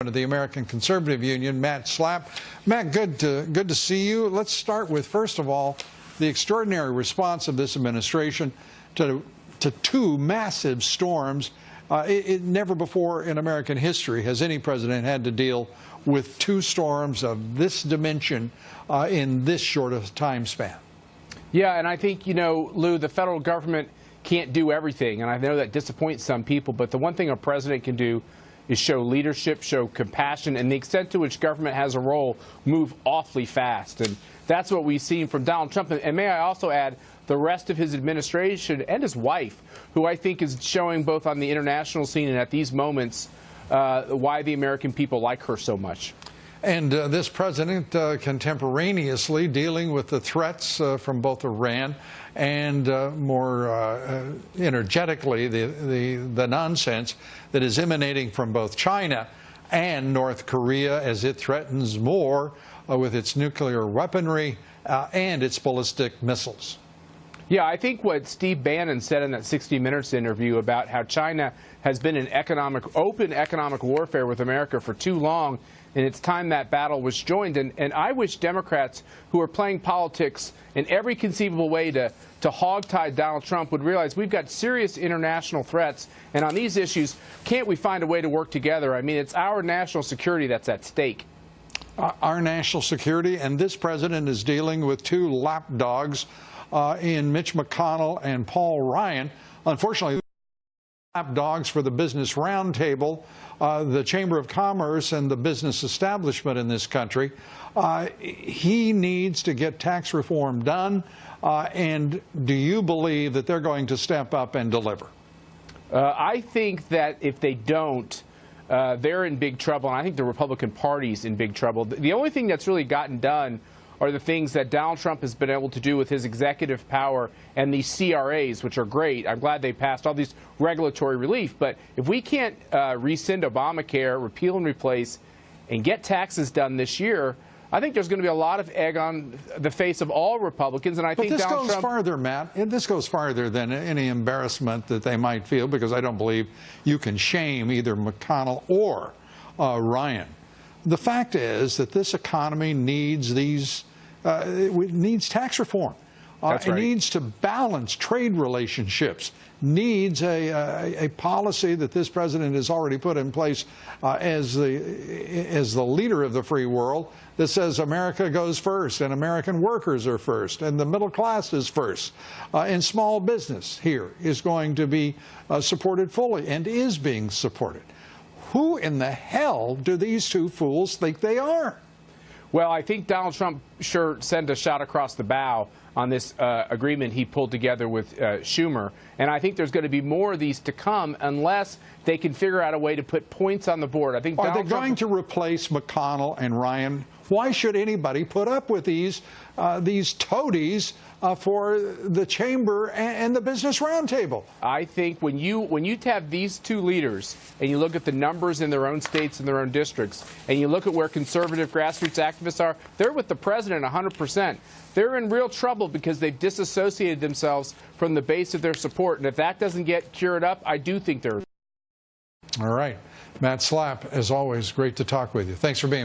of the American Conservative Union, Matt Schlapp. Matt, good to see you. Let's start with, first of all, the extraordinary response of this administration to two massive storms. Never before in American history has any president had to deal with two storms of this dimension in this short a time span. Yeah, and I think, Lou, the federal government can't do everything, and I know that disappoints some people, but the one thing a president can do is show leadership, show compassion, and the extent to which government has a role, move awfully fast. And that's what we've seen from Donald Trump. And may I also add, the rest of his administration and his wife, who I think is showing both on the international scene and at these moments why the American people like her so much. And this president contemporaneously dealing with the threats from both Iran and more energetically the nonsense that is emanating from both China and North Korea as it threatens more with its nuclear weaponry and its ballistic missiles. Yeah, I think what Steve Bannon said in that 60 Minutes interview about how China has been in open economic warfare with America for too long, and it's time that battle was joined. And I wish Democrats who are playing politics in every conceivable way to hogtie Donald Trump would realize we've got serious international threats, and on these issues, can't we find a way to work together? I mean, it's our national security that's at stake. Our national security, and this president is dealing with two lapdogs in Mitch McConnell and Paul Ryan. Unfortunately, lapdogs for the Business Roundtable, the Chamber of Commerce, and the business establishment in this country. He needs to get tax reform done. And do you believe that they're going to step up and deliver? I think that if they don't, they're in big trouble, and I think the Republican Party's in big trouble. The only thing that's really gotten done are the things that Donald Trump has been able to do with his executive power and these CRAs, which are great. I'm glad they passed all these regulatory relief. But if we can't rescind Obamacare, repeal and replace, and get taxes done this year, I think there's going to be a lot of egg on the face of all Republicans. And I think this Donald goes Trump farther, Matt. This goes farther than any embarrassment that they might feel, because I don't believe you can shame either McConnell or Ryan. The fact is that this economy needs needs tax reform. That's right. It needs to balance trade relationships, needs a policy that this president has already put in place as the leader of the free world that says America goes first and American workers are first and the middle class is first. And small business here is going to be supported fully and is being supported. Who in the hell do these two fools think they are? Well, I think Donald Trump sure sent a shot across the bow on this agreement he pulled together with Schumer. And I think there's going to be more of these to come unless they can figure out a way to put points on the board. I think Are they going to replace McConnell and Ryan? Why should anybody put up with these toadies for the chamber and the Business Roundtable? I think when you have these two leaders and you look at the numbers in their own states and their own districts, and you look at where conservative grassroots activists are, they're with the president 100%. They're in real trouble because they've disassociated themselves from the base of their support. And if that doesn't get cured up, I do think they're. All right. Matt Schlapp, as always, great to talk with you. Thanks for being